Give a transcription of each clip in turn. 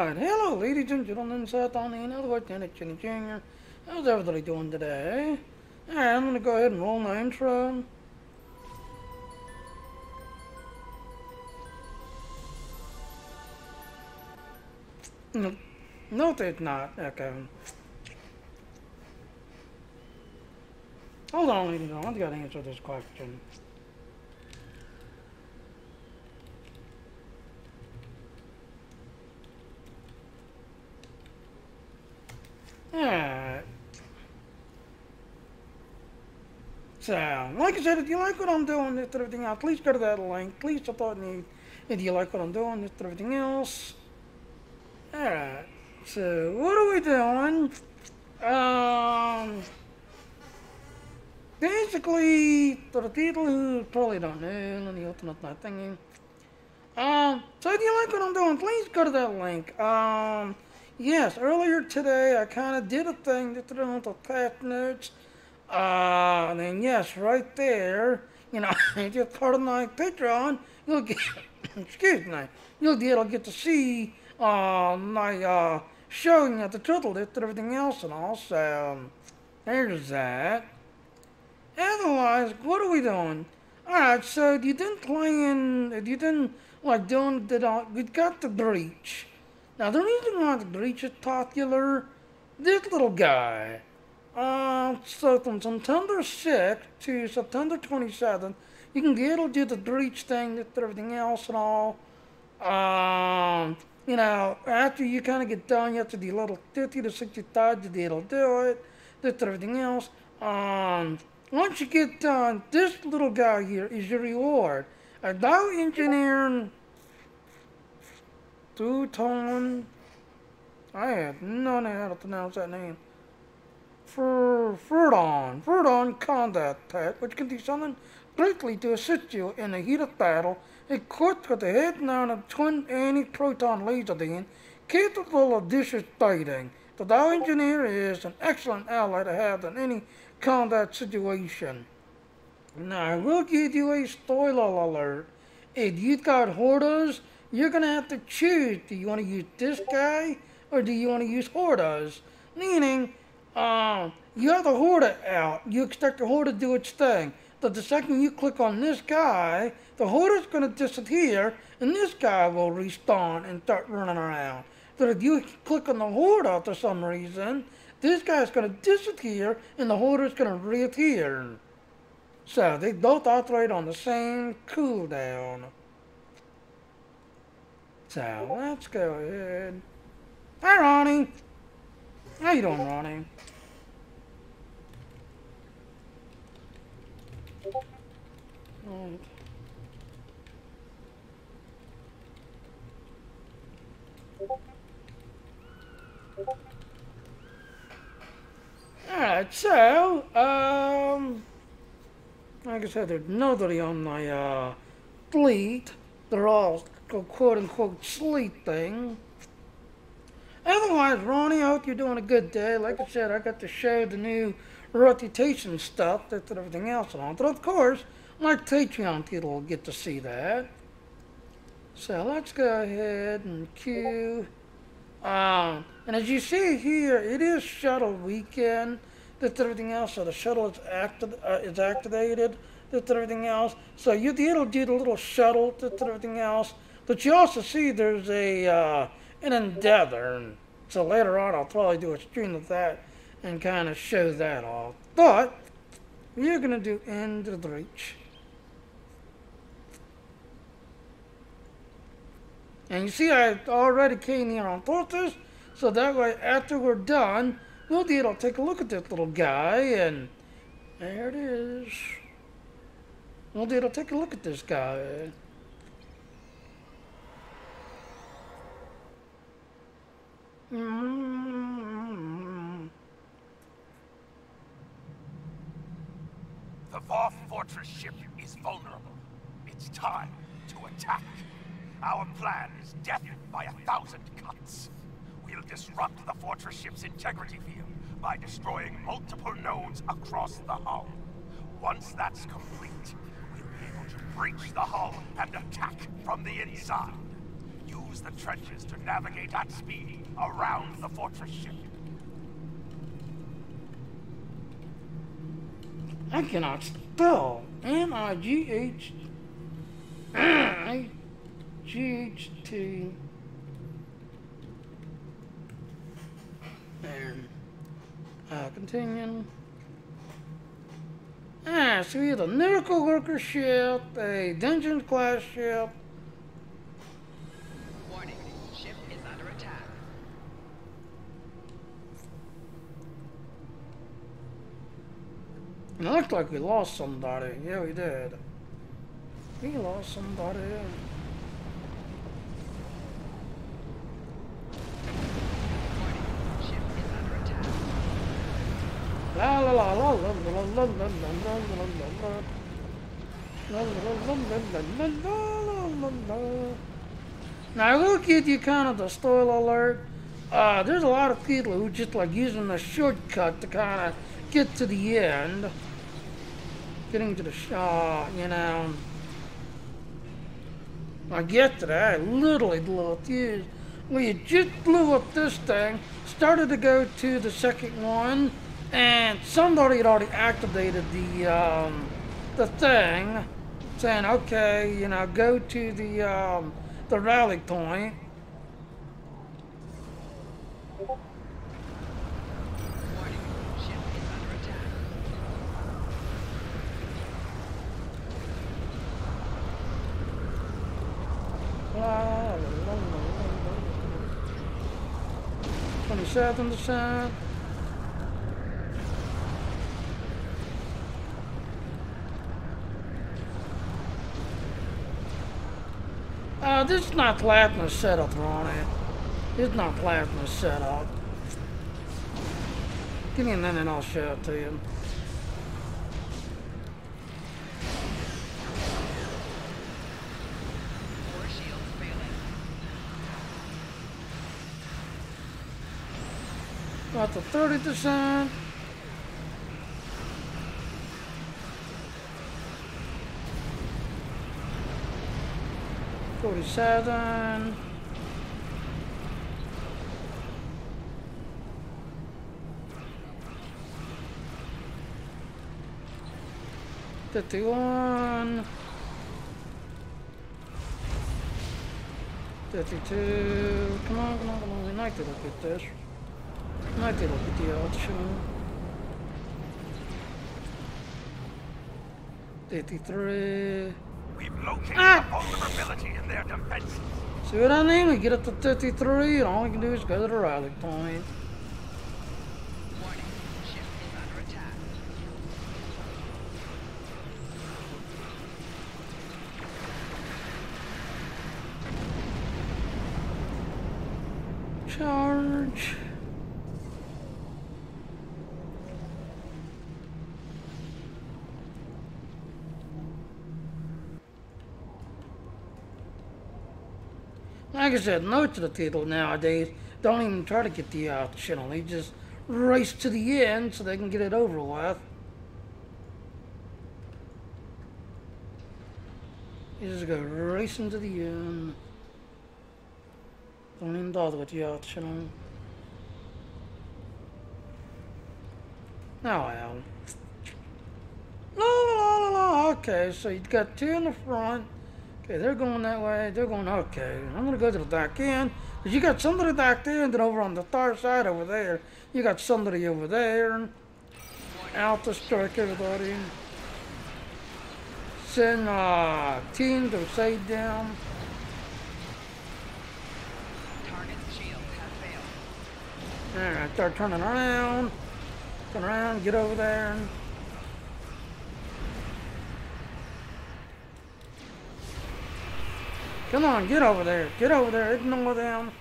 Alright, hello ladies and gentlemen, Seth on the another Lieutenant Chinny Jr. How's everybody doing today? Alright, I'm gonna go ahead and roll my intro. No, there's not. Okay. Hold on, ladies and gentlemen, I gotta answer this question. Alright. So, like I said, if you like what I'm doing, this and everything else, please go to that link. Please support me if you like what I'm doing, this and everything else. Alright. So, what are we doing? Basically, for the people who probably don't know, let me open up my thingy. So if you like what I'm doing, please go to that link. Yes, earlier today I kind of did a thing that did with the past notes. And then yes, right there, you know, just part of my Patreon, you'll get, excuse me, you'll be able to get to see, my, showing at the turtle list and everything else and all, so, there's that. Otherwise, what are we doing? Alright, so if you didn't like doing we got the breach. Now the reason why the breach is popular, this little guy. So from September 6th to September 27th, you can get able to do the breach thing, everything else and all. You know, after you kind of get done, you have to do a little 50 to 60,000 to be able to do it, everything else. Once you get done, this little guy here is your reward. A Dow engineer, two-ton, I have no idea how to pronounce that name. Furiadon combat pack, which can do something greatly to assist you in the heat of battle, equipped with a head-mounted twin anti-proton laser beam, capable of dissipating. The Dow engineer is an excellent ally to have in any combat situation. Now, I will give you a spoiler alert. If you've got Hordas, you're going to have to choose. Do you want to use this guy, or do you want to use Hordas? Meaning, you have the Horda out. You expect the Horda to do its thing. But the second you click on this guy, the Horda's going to disappear, and this guy will respawn and start running around. But if you click on the Horda for some reason, this guy's going to disappear, and the Horda's going to reappear. So, they both operate on the same cooldown. So, let's go ahead. Hi, Ronnie. How you doing, Ronnie? Right. Alright, so, like I said, there's nobody on my, fleet. They're all, quote-unquote, sleeping. Otherwise, Ronnie, I hope you're doing a good day. Like I said, I got to show the new reputation stuff, and everything else and all. But of course, my Patreon people will get to see that. So let's go ahead and queue. And as you see here, it is shuttle weekend, everything else, so the shuttle is activated, everything else. So you'll be able to do the little shuttle, everything else. But you also see there's a an Endeavor. So later on, I'll probably do a stream of that and kind of show that off. But we're gonna do End of the Breach. And you see I already came here on purpose, so that way after we're done, we'll be able to take a look at this little guy, and there it is. We'll be able to take a look at this guy. The Voth Fortress ship is vulnerable. It's time to attack. Our plan is death by 1,000 cuts. We'll disrupt the fortress ship's integrity field by destroying multiple nodes across the hull. Once that's complete, we'll be able to breach the hull and attack from the inside. Use use the trenches to navigate at speed around the fortress ship. I cannot spell. N-I-G-H-T. And continue. So we have a miracle worker ship, a dungeon class ship. Warning, ship is under attack. And it looked like we lost somebody. Yeah, we did. We lost somebody. La la la la la la la la la la la la la. Now I will give you kind of the spoiler alert. There's a lot of people who just like using the shortcut to kind of get to the end. Getting to the you know. I get to that. I literally blew up these. We just blew up this thing. Started to go to the second one. And somebody had already activated the thing, saying, okay, you know, go to the rally point. Warning, ship is under attack. 27%. This is not plasma setup, Ronnie. This is not plasma setup. Give me a minute and I'll show it to you. Core shields failing. Got the 30%. $47. $51. $52. Come on, come on, come on. We like to look at this. We like to look at the option. 53. We've located a vulnerability in their defenses. See what I mean? We get up to 53, and all we can do is go to the rally point. Warning, ship is under attack. Charge. Like I said, most of the people nowadays don't even try to get the channel. They just race to the end so they can get it over with. You just go racing to the end. Don't even bother with the channel. Oh well. La la la la. Okay, so you got two in the front. Okay, they're going that way. They're going, okay. I'm going to go to the back end. Because you got somebody back there, and then over on the far side over there, you got somebody over there. Out to strike everybody. Send team to save them. Target's shields have failed. Alright, start turning around. Turn around, get over there. Come on, get over there. Get over there. Ignore them.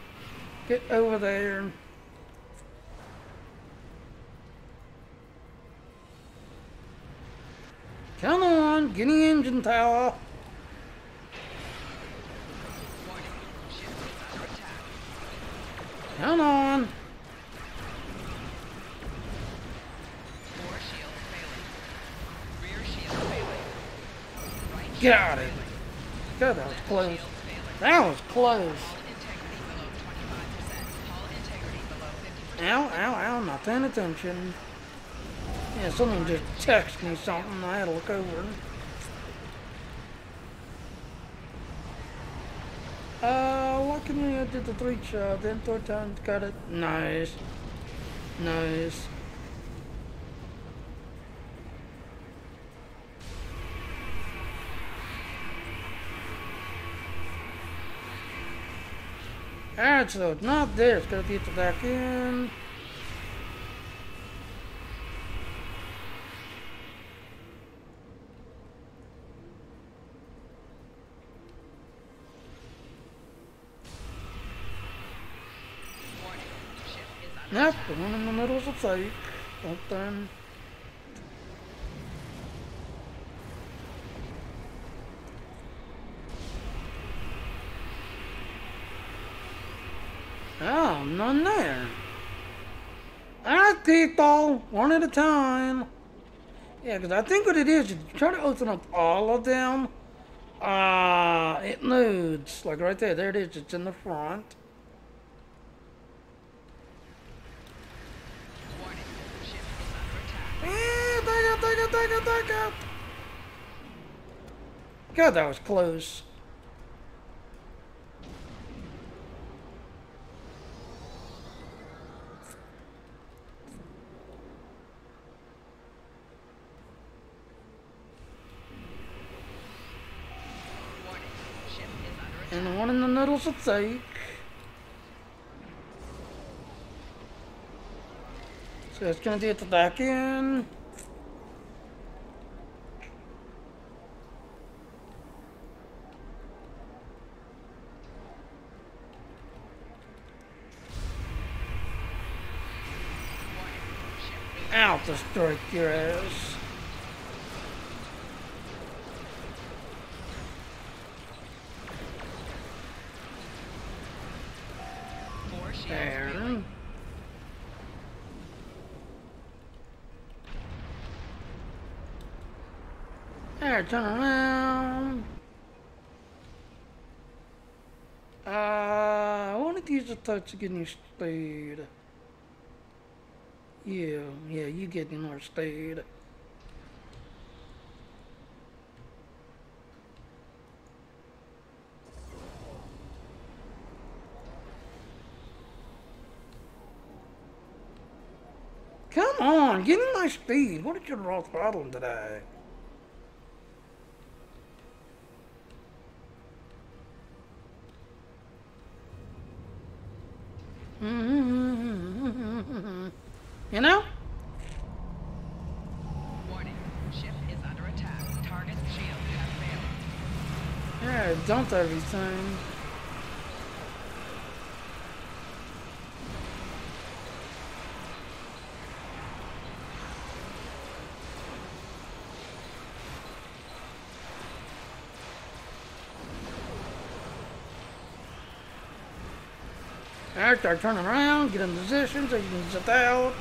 Get over there. Come on, get in the engine tower. Warning, ship is under attack. Come on. Core shields failing. Rear shield failing. Right Got shield it. failing. God, that was close. Shield failing. That was close. All Ow, ow, ow, not paying attention. Yeah, someone just texted me something, I had to look over. Luckily I did the 3 shot, then 4 times, got it. Nice. Nice. Alright, so it's not there, it's gotta get the back in. Nope, the one in the middle is a fake. Don't turn. Oh, none there. Alright, people, one at a time. Yeah, because I think what it is, you try to open up all of them, it loads. Like right there, there it is, it's in the front. Take it. God, that was close. And the one in the middle's a fake. So it's gonna be at the back end. Out to strike your ass. There. There, turn around. I wanted to use a touch to get any speed. Yeah, you get more speed. Come on, give me my speed. What is your raw problem today? You know? Warning. Ship is under attack. Target's shield has failed. Yeah, dump everything. Alright, start turning around, get in position so you can zip out.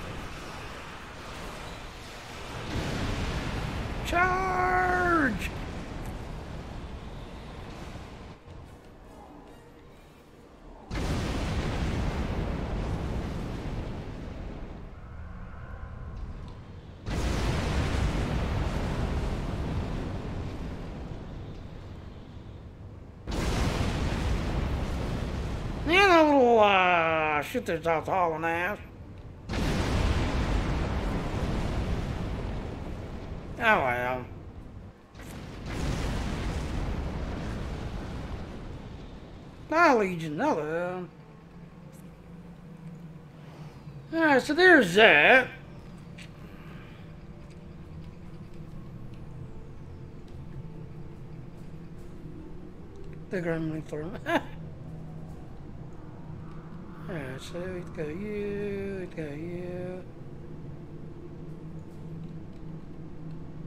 Charge! And a little, shit that's out hauling ass. Oh well. Hi, Legion, hello. Alright, so there's that. The Gremlin for Alright, so it's got you, it's got you.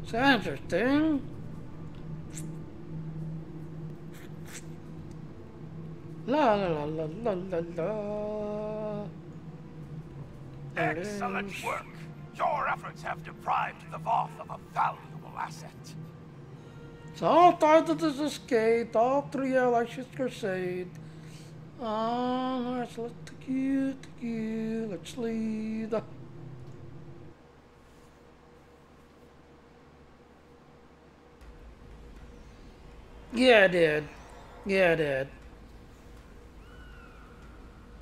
So interesting. La la la la la la la. Excellent work. Your efforts have deprived the Voth of a valuable asset. So all thought that this escaped, all 3 Allies Crusade. Alright, so let's take Let's lead. Yeah, I did. Yeah, I did.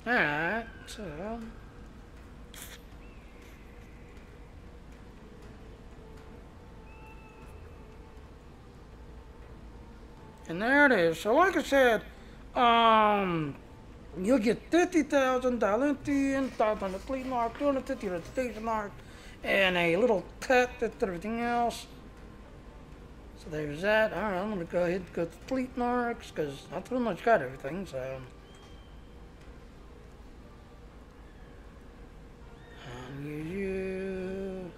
Alright, so... And there it is. So like I said, you'll get 50,000 Dalentian, 1,000 the fleet mark, 250 the station mark, and a little cut at everything else. So there's that. Alright, I'm gonna go ahead and go to fleet marks, because I pretty much got everything, so... You.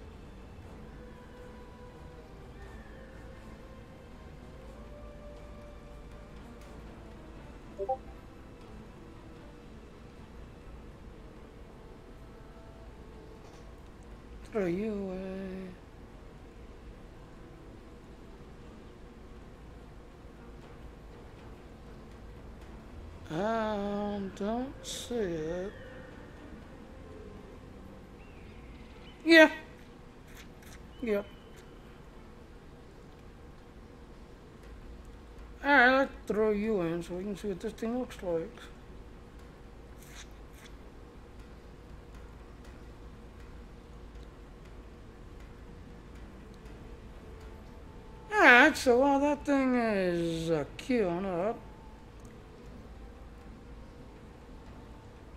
Throw you away. I don't see it. Yeah. Yep. Alright, let's throw you in so we can see what this thing looks like. Alright, so while that thing is queuing up,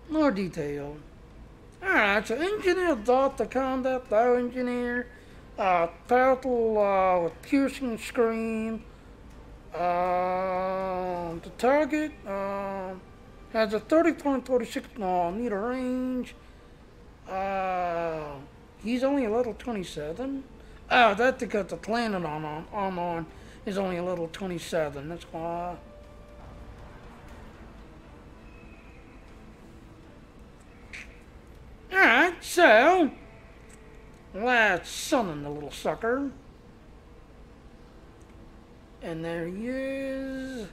more detail. Alright, so engineer dot the combat bow engineer, turtle with piercing scream. The target has a 30.36 meter range. He's only a level 27. Oh, that's because the planet on is only a level 27. That's why. Alright, so let's summon the little sucker. And there he is.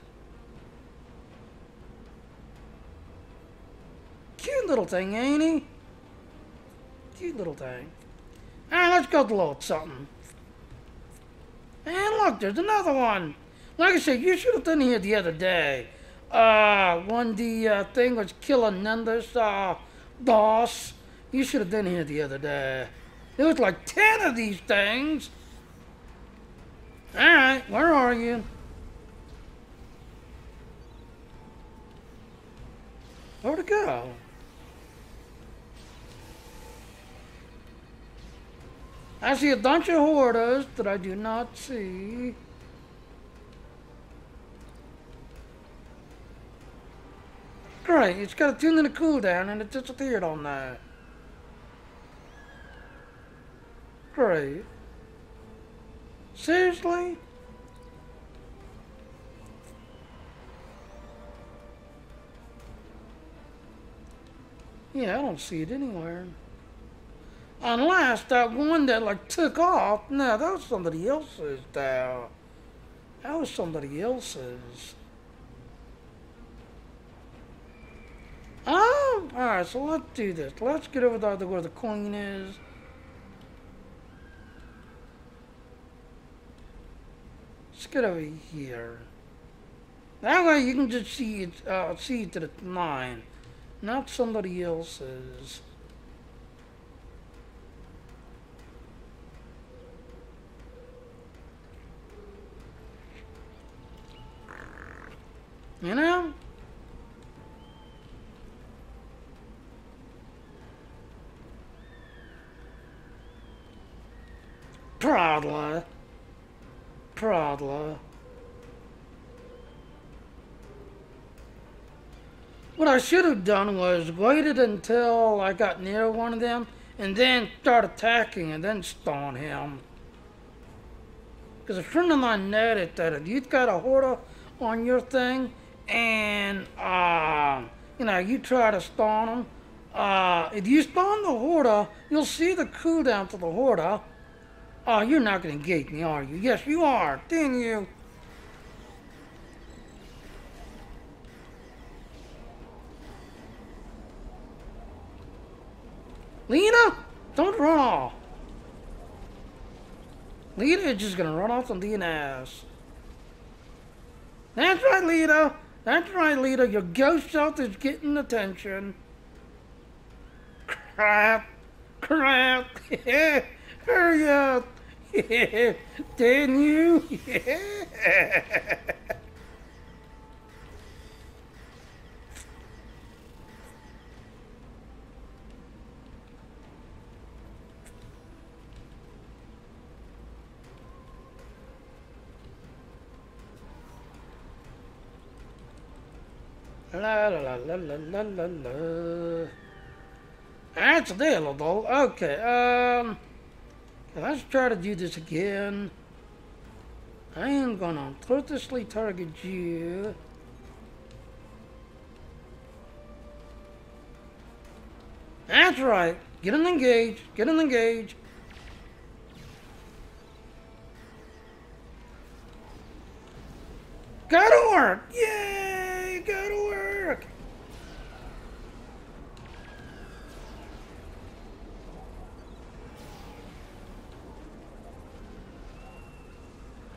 Cute little thing, ain't he? Cute little thing. Alright, let's go load something. And look, there's another one. Like I said, you should have done here the other day. When the thing was killing Nenda's boss. You should have done here the other day. There was like 10 of these things. Alright, where are you? Where'd it go? I see a bunch of hordes that I do not see. Great, it's got a 2-minute cooldown and it disappeared on that. Great. Seriously? Yeah, I don't see it anywhere. Unless that one that like took off, no, that was somebody else's now. That was somebody else's. Oh, alright, so let's do this. Let's get over to where the queen is. Let's get over here. That way you can just see it, see it to the line, not somebody else's. You know? Proudly. Proudly. What I should have done was waited until I got near one of them and then start attacking and then stun him. Because a friend of mine noted that if you've got a horde on your thing and, you know, you try to stun them, if you stun the horde, you'll see the cooldown to the horde. Oh, you're not going to engage me, are you? Yes, you are. Dang you. Lena, don't run off. Lena is just gonna run off on the ass. That's right, Lena. That's right, Lena. Your ghost self is getting attention. Crap. Crap. Hurry up. Didn't you? La la la la la la la la. That's available. Okay, let's try to do this again. I am gonna purposely target you. That's right. Get him engaged. Get him engaged. Go to work! Yay! Go to work!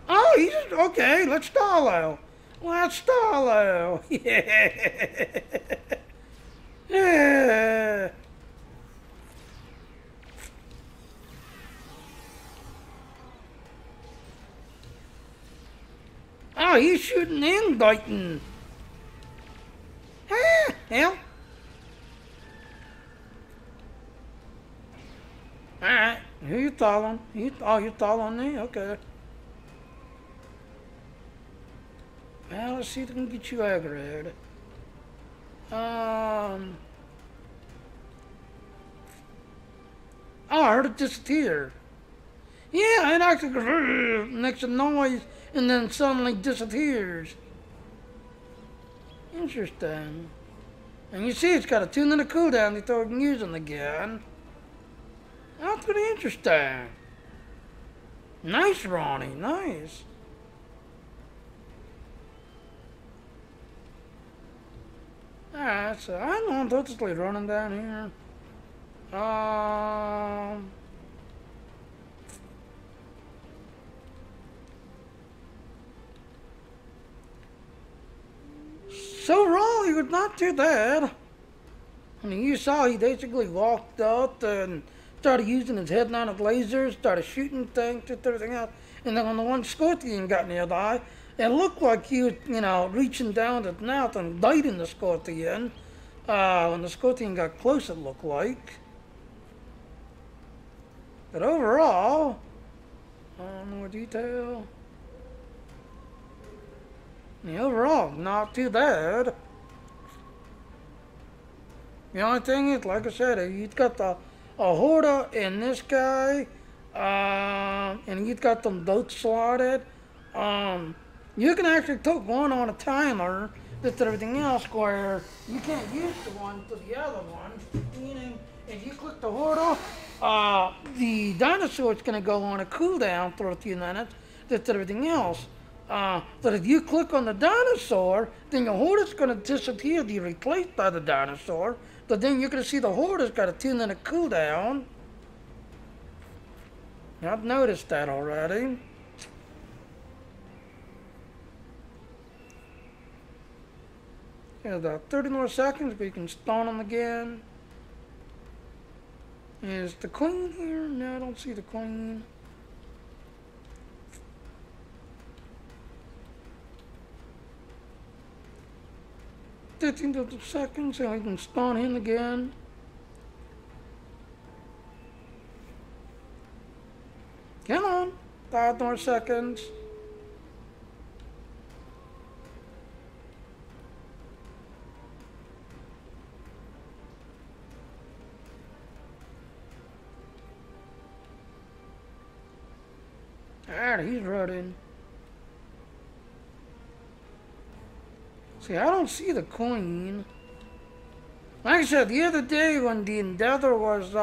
Oh, he's okay. Let's stall out. Let's stall out. Yeah. Yeah. Oh, he's shooting and biting. Ah, hell. Alright, who you calling? You're calling me? Okay. Well, let's see if we can get you aggroed. Oh, I heard it disappear. Yeah, it actually makes a noise and then suddenly disappears. Interesting. And you see it's got a 2-minute cooldown before it can use them again. That's pretty interesting. Nice, Ronnie, nice. Alright, so I'm purposely running down here. So Raleigh was not too bad. I mean, you saw he basically walked up and started using his head-mounted lasers, started shooting things and everything else. And then when the one scorpion got nearby, it looked like he was, reaching down his mouth and biting the scorpion. When the scorpion got close, it looked like. But overall, more detail. Overall, not too bad. The only thing is, like I said, you've got a Horda and this guy, and you've got them both slotted. You can actually put one on a timer with everything else where you can't use the one to the other one. Meaning, if you click the Horda, the dinosaur's going to go on a cooldown for a few minutes with everything else. But if you click on the dinosaur, then the Horda's going to disappear, be replaced by the dinosaur. But then you're going to see the Horda's got a 2-minute cooldown. I've noticed that already. Yeah, about 30 more seconds, we can spawn them again. Is the queen here? No, I don't see the queen. Seconds, so we can spawn him again. Come on, 5 more seconds. Alright, he's running. See, I don't see the queen. Like I said, the other day when the endeavor was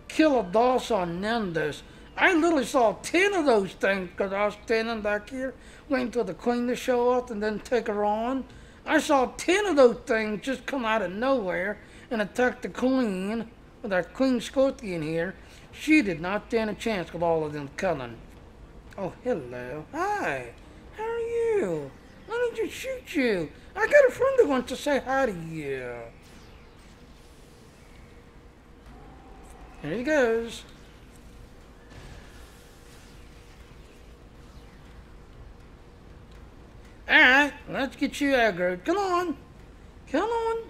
kill a boss on Nimbus, I literally saw 10 of those things because I was standing back here waiting for the queen to show up and then take her on. I saw 10 of those things just come out of nowhere and attack the queen. with that Queen Scorpion here, she did not stand a chance with all of them coming. Oh, hello. Hi. How are you? Let me just shoot you. I got a friend that wants to say hi to you. Here he goes. Alright, let's get you aggroed. Come on. Come on.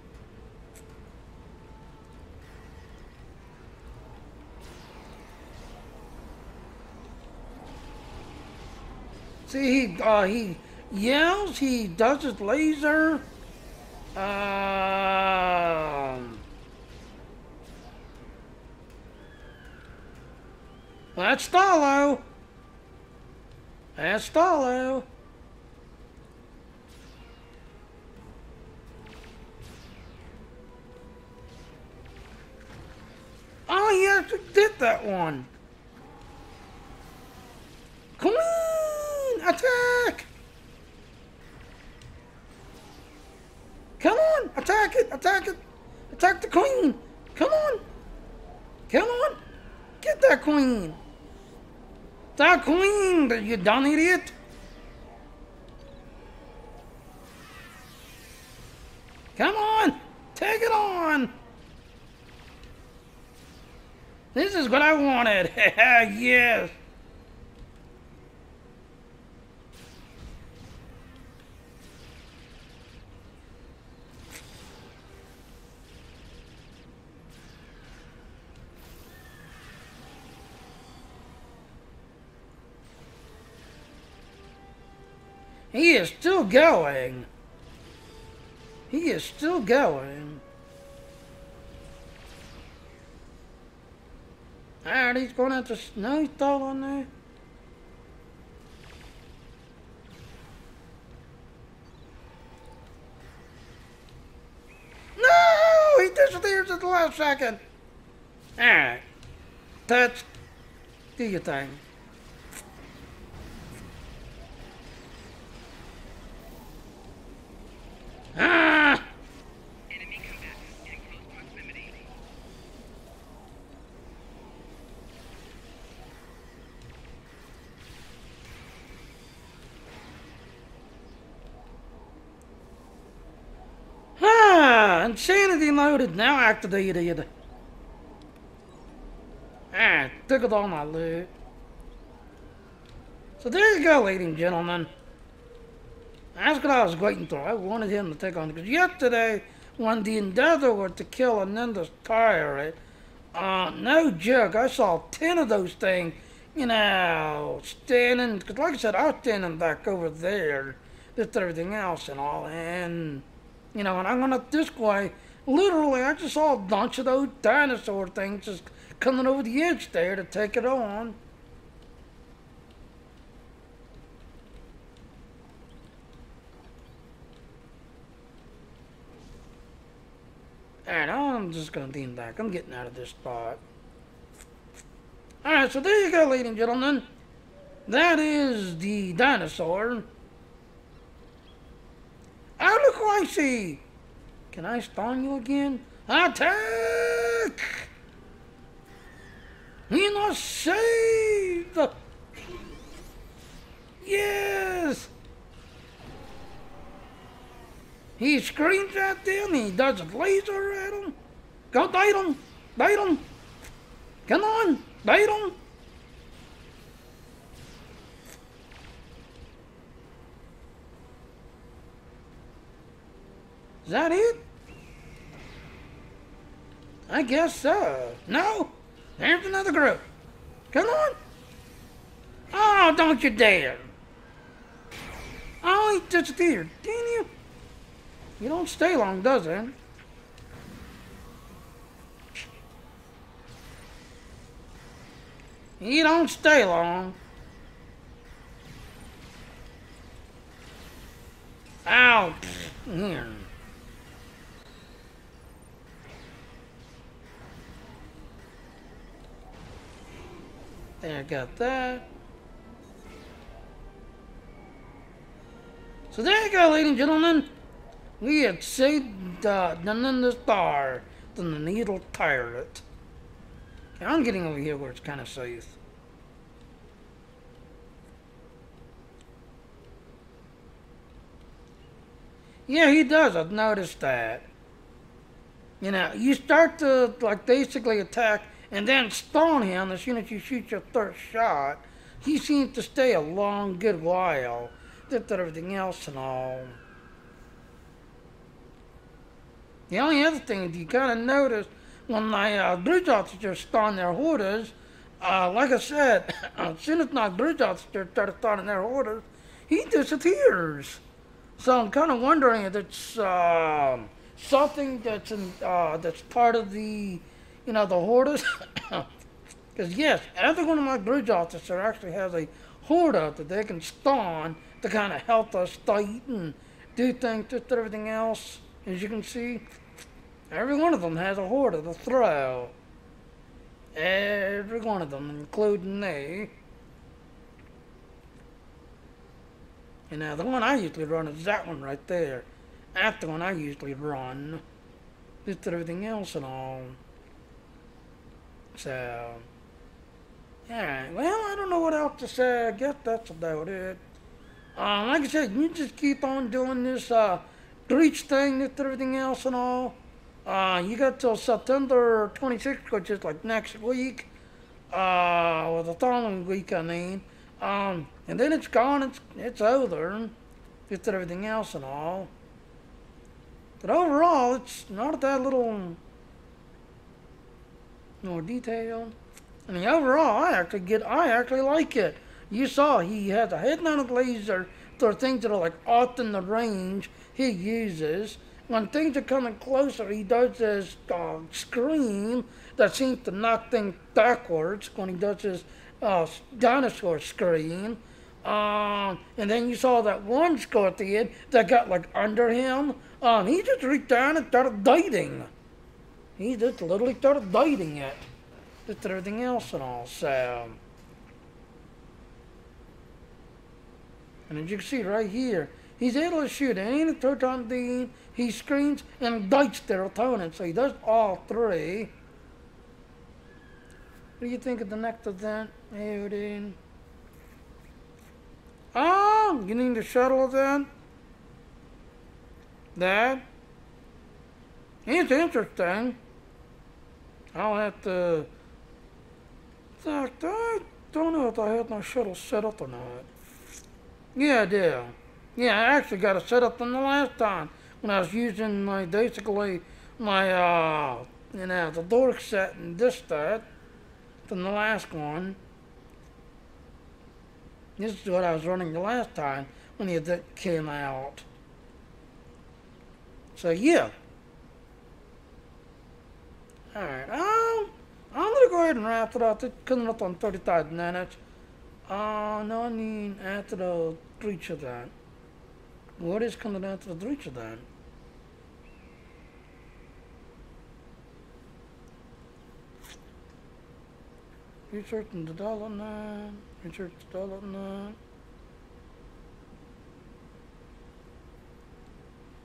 See, he yells, he does his laser. That's Stallo. That's Stallo. Oh, he actually did that one. Queen! Attack! Come on! Attack it! Attack it! Attack the queen! Come on! Come on! Get that queen! That queen! You dumb idiot! Come on! Take it on! This is what I wanted! Yes! He is still going. He is still going. Alright, he's going to have to... No, he's still on there. No! He disappears at the last second. Alright. Touch. Do your thing. Ah! Enemy combatants in close proximity. Insanity loaded, now activated. Took it all my loot. So there you go, ladies and gentlemen. That's what I was waiting for. I wanted him to take on, because yesterday, when the endeavor was to kill a Ninja pirate, no joke, I saw 10 of those things, standing, because like I said, I was standing back over there, with everything else and all, and, when I went up this way, literally, I just saw a bunch of those dinosaur things just coming over the edge there to take it on. Alright, I'm just gonna lean back. I'm getting out of this spot. Alright, so there you go, ladies and gentlemen. That is the dinosaur. Oh, look who I see! Can I spawn you again? Attack! You know, save! Yes! He screams at them, he does a laser at them. Go bite him! Bite him! Come on! Bite him! Is that it? I guess so. No? There's another group. Come on! Oh, don't you dare! Oh, he disappeared. Didn't you? You don't stay long, does it? You don't stay long. Ow! Here. There, got that. So there you go, ladies and gentlemen. We had saved none in this bar than the needle pirate. Okay, I'm getting over here where it's kind of safe. Yeah, he does. I've noticed that. You know, you start to like basically attack and then stun him as soon as you shoot your third shot. He seems to stay a long, good while. Did everything else and all. The only other thing you kind of notice when my bridge officers stun their hoarders, like I said, as soon as my bridge officer started stunning their hoarders, he disappears. So I'm kind of wondering if it's something that's part of the, you know, the hoarders. Because yes, every one of my bridge officers actually has a hoarder that they can stun to kind of help us fight and do things, just everything else. As you can see, every one of them has a hoarder to throw. Every one of them, including me. And now the one I usually run is that one right there. That's the one I usually run. Just everything else and all. So, alright, well, I don't know what else to say. I guess that's about it. Like I said, you just keep on doing this breach thing, just everything else and all. You got till September 26th, which is like next week. Or the following week, I mean. And then it's gone, it's over. Just everything else and all. But overall, it's not that little more detailed. I mean, overall, I actually like it. You saw he has a head-mounted laser for things that are like off in the range he uses. When things are coming closer, he does this scream that seems to knock things backwards when he does his dinosaur scream. And then you saw that one scorpion that got like under him. He just reached down and started biting. He just literally started biting it. Just everything else and all. So, and as you can see right here, he's able to shoot any proton beam. He screams and bites their opponent. So he does all three. What do you think of the next event, Odin? Oh, you need the shuttle event? That? It's interesting. I'll have to... In fact, I don't know if I have my shuttle set up or not. Yeah, I do. Yeah, I actually got it set up from the last time when I was using my, basically, my, you know, the door set and this set from the last one. This is what I was running the last time when the event came out. So, yeah. Alright, I'm gonna go ahead and wrap it up. It's coming up on 35 minutes. No, I mean after the breach of that. What is coming after the breach of that? Research and development. Research development.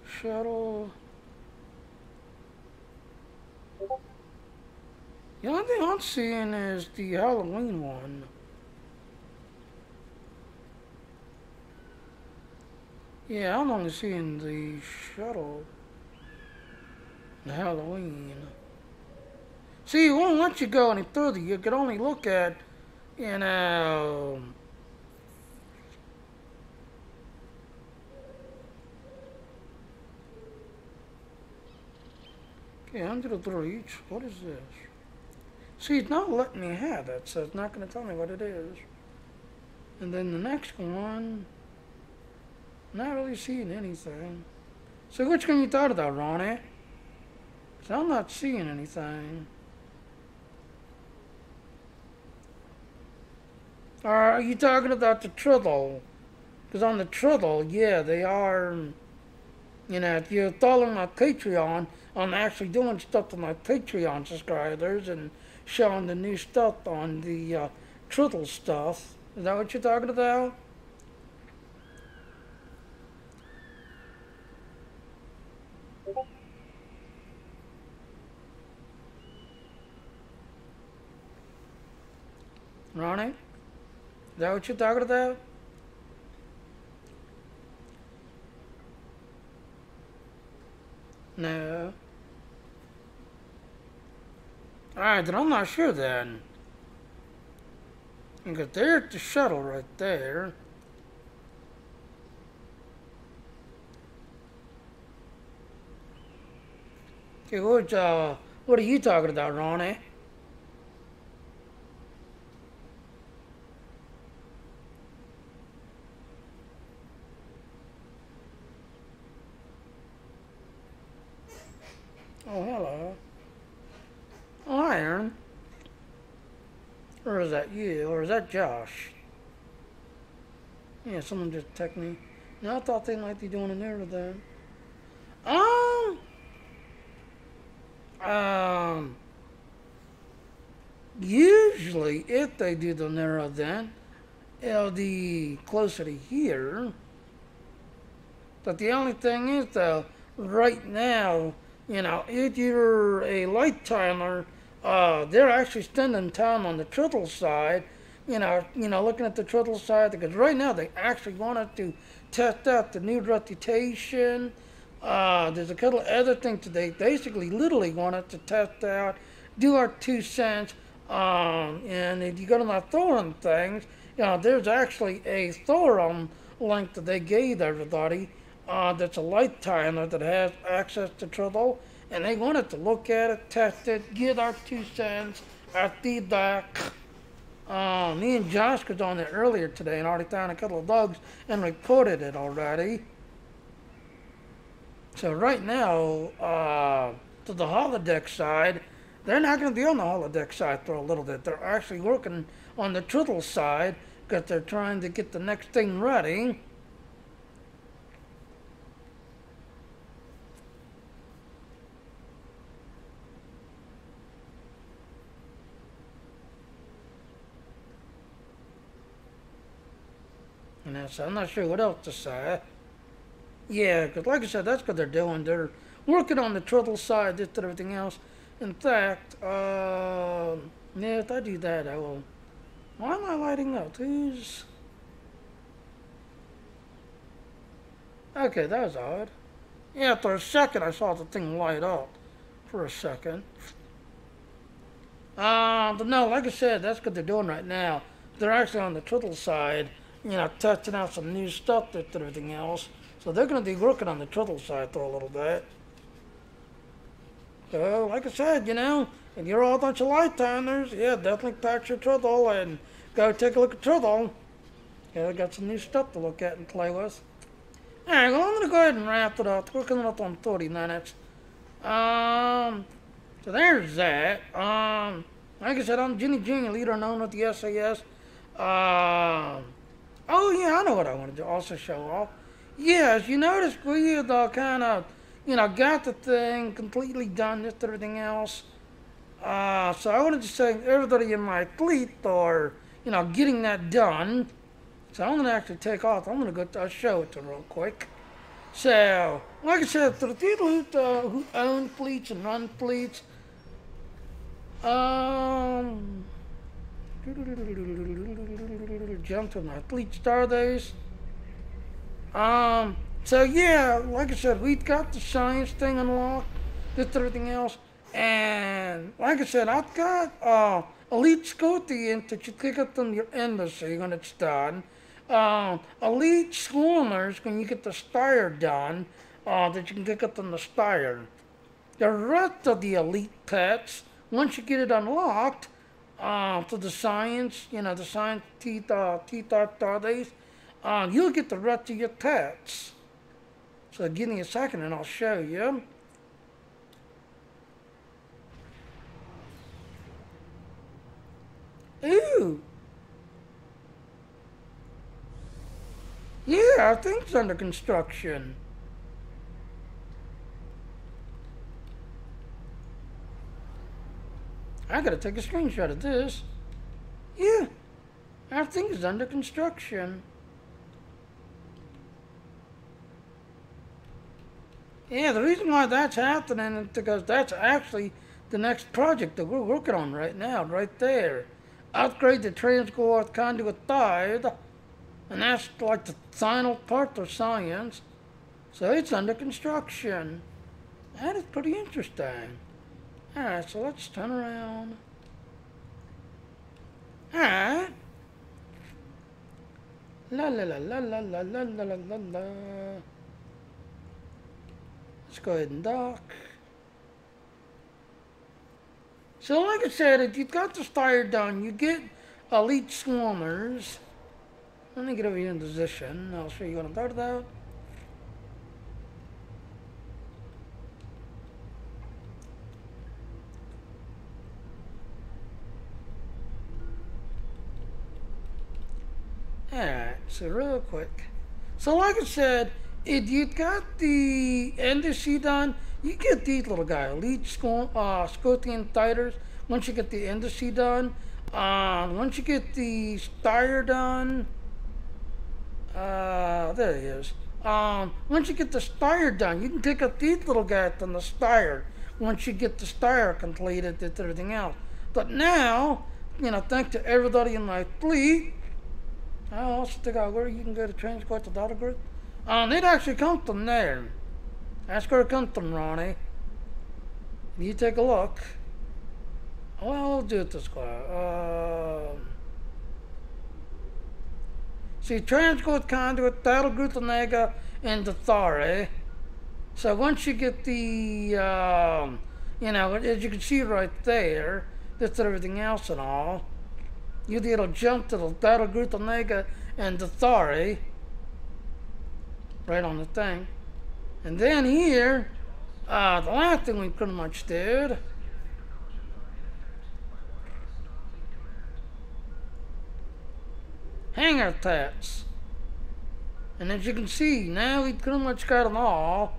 Shuttle. The only thing I'm seeing is the Halloween one. Yeah, I'm only seeing the shuttle. The Halloween. See, it won't let you go any further. You can only look at, you know... Okay, under the breach. What is this? See, it's not letting me have it, so it's not going to tell me what it is. And then the next one, not really seeing anything. So which one you thought about, Ronnie? Because I'm not seeing anything. Or are you talking about the Triddle? Because on the Triddle, yeah, they are, you know, if you're following my Patreon, I'm actually doing stuff to my Patreon subscribers and showing the new stuff on the Triddle stuff. Is that what you're talking about? Ronnie? Is that what you're talking about? No. Alright, then I'm not sure then. Because there's the shuttle right there. Okay, what are you talking about, Ronnie? Oh, hello. Oh, hi, Aaron. Or is that you? Or is that Josh? Yeah, someone just texted me. No, I thought they might be doing an error there. Um, um, Usually, if they do the narrow then, it'll be closer to here. But the only thing is, though, right now, if you're a light timer, they're actually spending time on the trickle side. Looking at the trickle side, because right now they actually wanted to test out the new reputation. There's a couple of other things that they basically literally wanted to test out, do our 2 cents. And if you go to my forum things, there's actually a forum link that they gave everybody that's a light timer that has access to Trouble, and they wanted to look at it, test it, get our 2 cents, our feedback. Me and Josh was on there earlier today and already found a couple of bugs and reported it already. So right now, to the holodeck side, they're not going to be on the holodeck side for a little bit. They're actually working on the Triddle side because they're trying to get the next thing ready. So I'm not sure what else to say. Yeah, because like I said, that's what they're doing. They're working on the Triddle side, just and everything else. In fact, yeah, if I do that, I will. Why am I lighting up? Who's... Okay, that was odd. Yeah, for a second I saw the thing light up. For a second. But no, like I said, that's what they're doing right now. They're actually on the Triddle side, testing out some new stuff and everything else. So they're going to be working on the Triddle side for a little bit. So, like I said, if you're all a bunch of light timers, yeah, definitely patch your Triddle and go take a look at Triddle. Yeah, they got some new stuff to look at and play with. Alright, well, I'm going to go ahead and wrap it up. We're coming up on 30 minutes. So there's that. Like I said, I'm Jenny Jr., leader known with the SAS. Oh yeah, I know what I wanted to also show off. Yeah, as you notice, we had kind of, got the thing completely done, just everything else. So I wanted to say everybody in my fleet are, getting that done. So I'm going to actually take off. I'm going to go show it to real quick. So, like I said, for the people who own fleets and run fleets, jump to my fleet star days. So yeah, like I said, we've got the science thing unlocked, just everything else, and like I said, I've got elite Scorpions that you pick up from your embassy when it's done. Elite Swarmers when you get the Spire done, that you can pick up from the Spire. The rest of the elite pets, once you get it unlocked, for the science, the science T-Thought days, you'll get the rest of your pets. So give me a second and I'll show you. Ooh. Yeah, I think it's under construction. I gotta take a screenshot of this. Yeah, I think it's under construction. Yeah, the reason why that's happening is because that's actually the next project that we're working on right now, right there. upgrade the transport conduit died, and that's like the final part of science. So it's under construction. That is pretty interesting. Alright, so let's turn around. Alright. La la la la la la la la la la la. Let's go ahead and dock. So like I said, if you've got the fire done, you get elite swarmers. Let me get over here in position. I'll show you what I'm talking about. Alright, so real quick. So like I said, if you got the embassy done, you get these little guys, elite Scorpion fighters. Once you get the embassy done, once you get the Stire done, there he is. Once you get the Stire done, you can pick up these little guys from the Stire. Once you get the Stire completed, it's everything else. But now, you know, thanks to everybody in my fleet, I also think where you can go to transport the data group. It actually comes from there. That's where it comes from, Ronnie. You take a look. Well, I'll do it this way. See, transport conduit, data group, Omega, and the Thare. So once you get the, you know, as you can see right there, that's everything else and all. You'll be able to jump to the Battle Group Omega and the Thari right on the thing. And then here, the last thing we pretty much did, hangar attacks. And as you can see, now we pretty much got them all.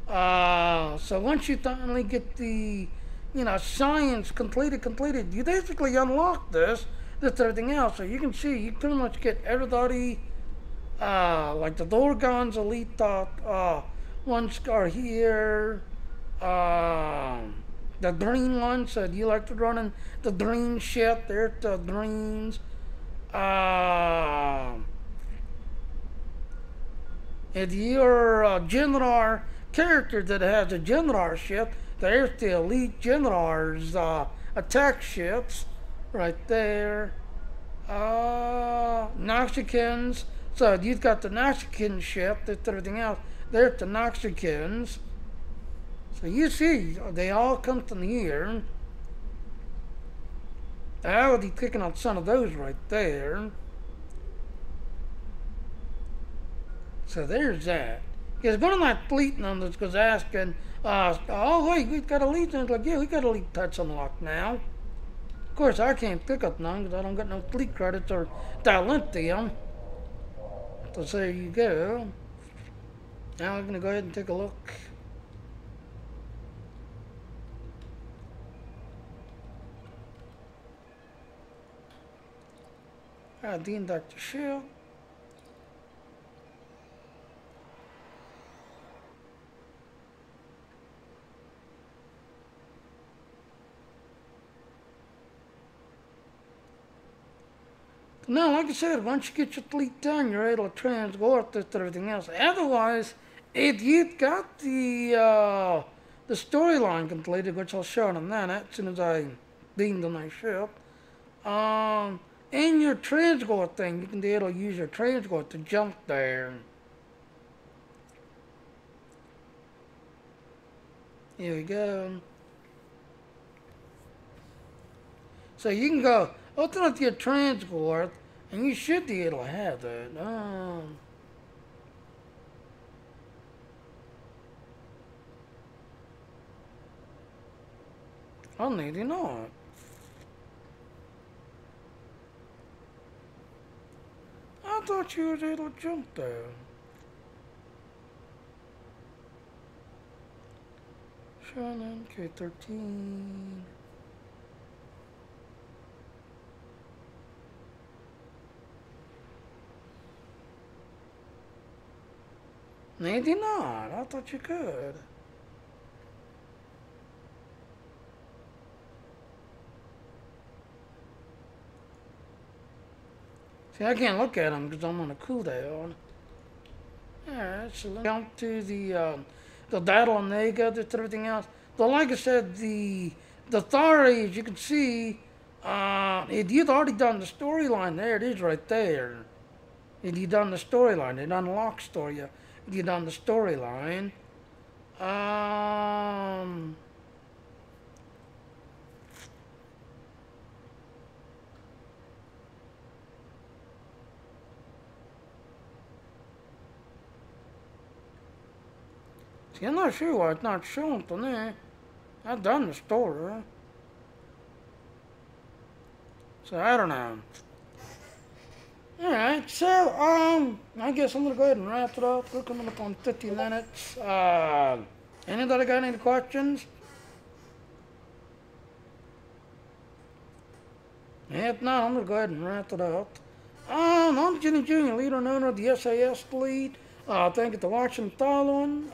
So once you finally get the, you know, science completed, you basically unlock this. That's everything else. So you can see, you pretty much get everybody, like the Dorgons elite ones are here. The green ones, so you like to run in the green ship, they're the greens. If you're a Generar character that has a Generar ship, there's the elite Generar's attack ships. Right there. Noxicans. So you've got the Noxican ship, that's everything else. There's the Noxicans. So you see, they all come from here. I would be picking on some of those right there. So there's that. Because one of my fleet numbers was asking, oh wait, we've got elite. And I was like, yeah, we got elite touch unlocked now. Of course, I can't pick up none because I don't got no fleet credits or Dilithium. So there you go. Now I'm going to go ahead and take a look. De-induct the ship. Now, like I said, once you get your fleet done, you're able to transport this to everything else. Otherwise, if you've got the storyline completed, which I'll show in a minute, as soon as I beam to my ship, in your transport thing, you can be able to use your transport to jump there. Here we go. So you can go open up your transport, and you should be able to have that. Oh, maybe not. I thought you was able to jump there. Shannon, K13. Maybe not. I thought you could. See, I can't look at them because I'm on a cooldown. Alright, so let's jump to the Battle of Naga, just everything else. Though, like I said, the Thari, as you can see, you'd already done the storyline. There it is right there. You'd done the storyline. It unlocks story. You'd done the storyline. See, I'm not sure why it's not showing to me. I've done the story. So I don't know. Alright, so I guess I'm gonna go ahead and wrap it up. We're coming up on 50 minutes. Anybody got any questions? If not, I'm gonna go ahead and wrap it up. I'm Jenny Jr., leader and owner of the SAS Fleet. Thank you for watching and following.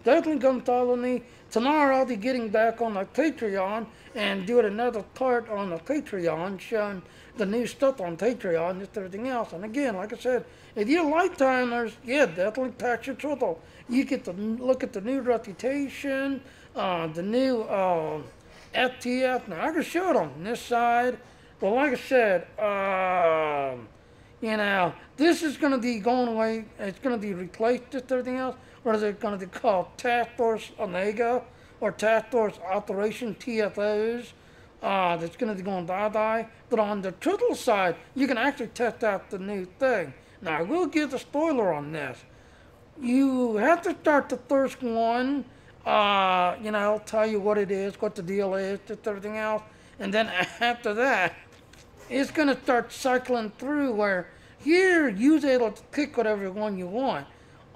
Definitely come follow me. Tomorrow I'll be getting back on the Patreon and doing another part on the Patreon, showing the new stuff on Patreon and just everything else. And again, like I said, if you're lifetimers, yeah, definitely patch your trouble. You get to look at the new reputation, the new FTF. Now I can show it on this side, but like I said, you know, this is going to be going away. It's going to be replaced with everything else. Or is it going to be called Task Force Omega or Task Force Operation TFOs? That's going to be going bye-bye. But on the Turtle side, you can actually test out the new thing. Now, I will give a spoiler on this. You have to start the first one. You know, I'll tell you what it is, what the deal is, just everything else. And then after that, it's going to start cycling through where here you're able to pick whatever one you want.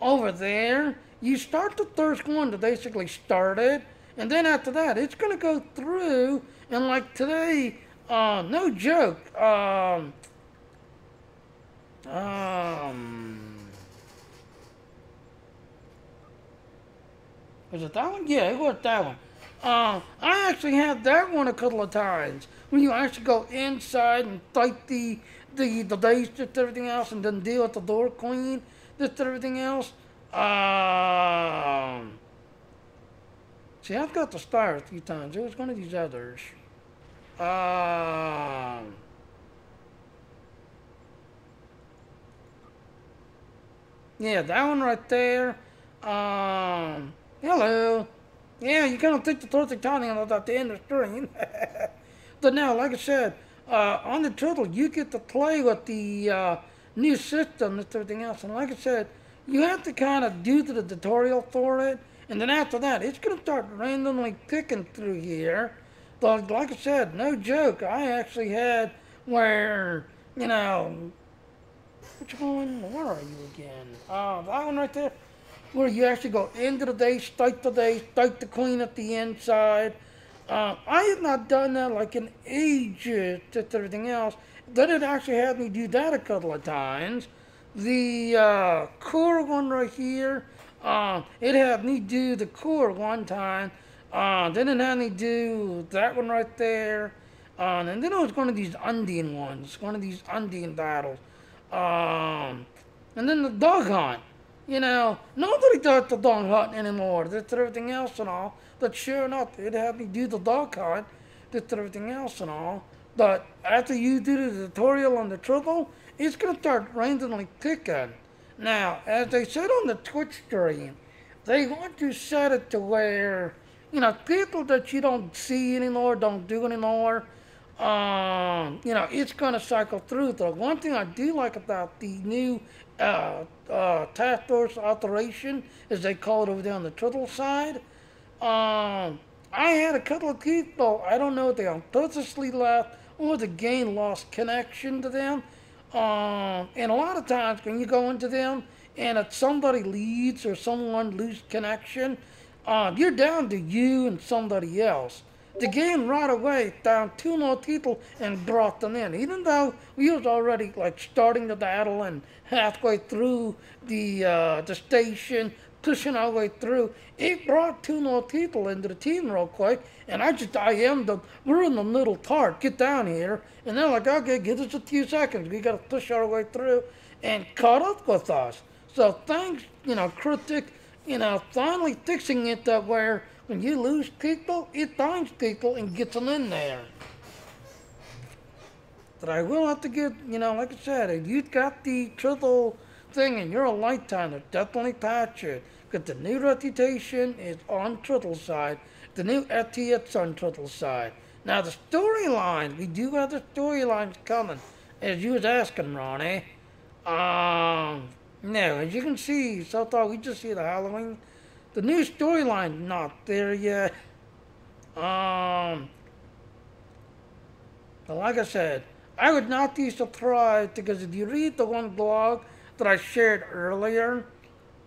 Over there, you start the first one to basically start it, and then after that, it's going to go through, and like today, no joke, was it that one? Yeah, it was that one. I actually had that one a couple of times, when you actually go inside and fight the base, just everything else, and then deal with the door queen, just everything else. See, I've got the star a few times. It was one of these others. Yeah, that one right there. Hello. Yeah, you kind of think the Tortic Tony at the end of the stream. But now, like I said, on the Turtle, you get to play with the new system and everything else. And like I said, you have to kind of do the tutorial for it. And then after that, it's going to start randomly picking through here. But like I said, no joke, I actually had where, you know, which one? Where are you again? That one right there. Where you actually go into the day, start the queen at the inside. I have not done that like in ages, just everything else. Then it actually had me do that a couple of times. The core one right here, it had me do the core one time. Then it had me do that one right there. And then it was one of these Undine ones, one of these Undine battles. And then the dog hunt. You know, nobody does the dog hunt anymore. That's everything else and all. But sure enough, it had me do the dog hunt. That's everything else and all. But after you do the tutorial on the Turtle, it's going to start randomly picking. Now, as they said on the Twitch stream, they want to set it to where, you know, people that you don't see anymore, don't do anymore, you know, it's going to cycle through. The one thing I do like about the new Task Force Operation, as they call it over there on the Turtle side, I had a couple of people, I don't know if they unconsciously left or the game lost connection to them. And a lot of times when you go into them and if somebody leaves or someone loses connection, you're down to you and somebody else. The game right away found two more people and brought them in, even though we was already like starting the battle and halfway through the station, pushing our way through. It brought two more people into the team real quick, and I am them. We're in the middle part. Get down here. And they're like, okay, give us a few seconds. We got to push our way through and caught up with us. So thanks, Critic, finally fixing it that where when you lose people, it finds people and gets them in there. But I will have to get, like I said, if you've got the triple thing in your lifetime, definitely patch it. Because the new reputation is on Turtle side. The new FTX on Turtle side. Now the storyline, we do have the storylines coming, as you was asking, Ronnie. No, as you can see, so far we just see the Halloween. The new storyline not there yet. But like I said, I would not be surprised because if you read the one blog that I shared earlier,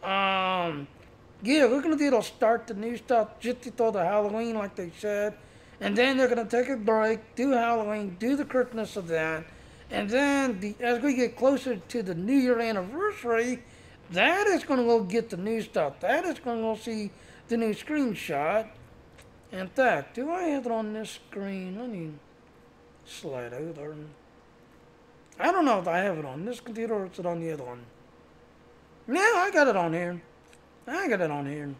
yeah, we're gonna do to start the new stuff just before the Halloween, like they said, and then they're gonna take a break, do Halloween, do the Christmas event, and then as we get closer to the New Year anniversary, that is gonna go get the new stuff. That is gonna go see the new screenshot. In fact, do I have it on this screen? Let me slide over. I don't know if I have it on this computer or is it on the other one. No, I got it on here. I got it on here.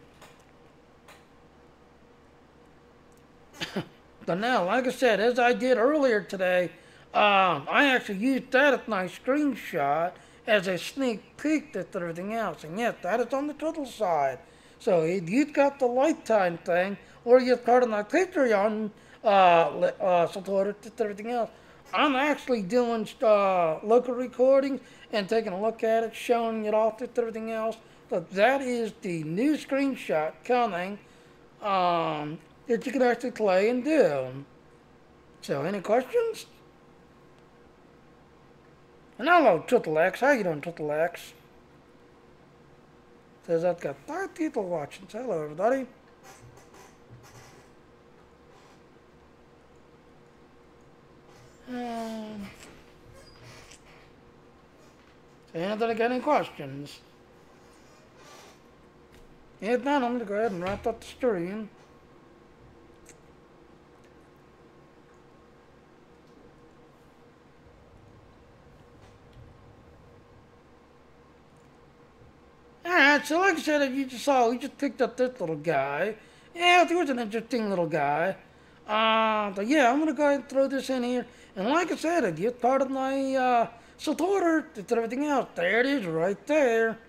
But now, like I said, as I did earlier today, I actually used that as my screenshot as a sneak peek at everything else. And yes, that is on the Turtle side. So if you've got the lifetime thing, or you're part of my Patreon support at everything else, I'm actually doing local recordings and taking a look at it, showing it off to everything else. But that is the new screenshot coming that you can actually play and do. So, any questions? And hello, Triple X. How you doing, Triple X? Says I've got 5 people watching. So, hello, everybody. Anybody got any questions? If not, I'm going to go ahead and wrap up the stream. Alright, so like I said, if you just saw, we just picked up this little guy. Yeah, he was an interesting little guy. But yeah, I'm going to go ahead and throw this in here. And like I said, if you're part of my supporter, it's everything else. There it is, right there.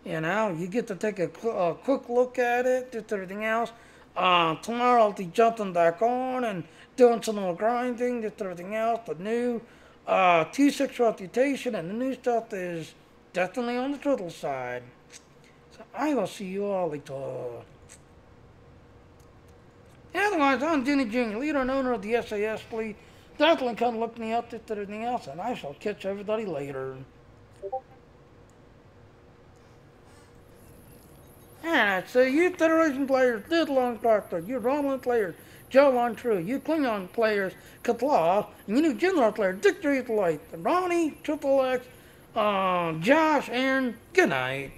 You get to take a quick look at it, just everything else. Tomorrow I'll be jumping back on and doing some more grinding, just everything else. The new T6 reputation and the new stuff is definitely on the Turtle side. So I will see you all later. Otherwise, I'm Denny Jr., leader and owner of the SAS fleet. Definitely come look me up, just everything else, and I shall catch everybody later. Alright, so you Federation players, Diddlong Proctor, you Romulan players, Joe True, you Klingon players, Katla, and you new General player, Dick Light, Ronnie, Triple X, Josh, Aaron, good night.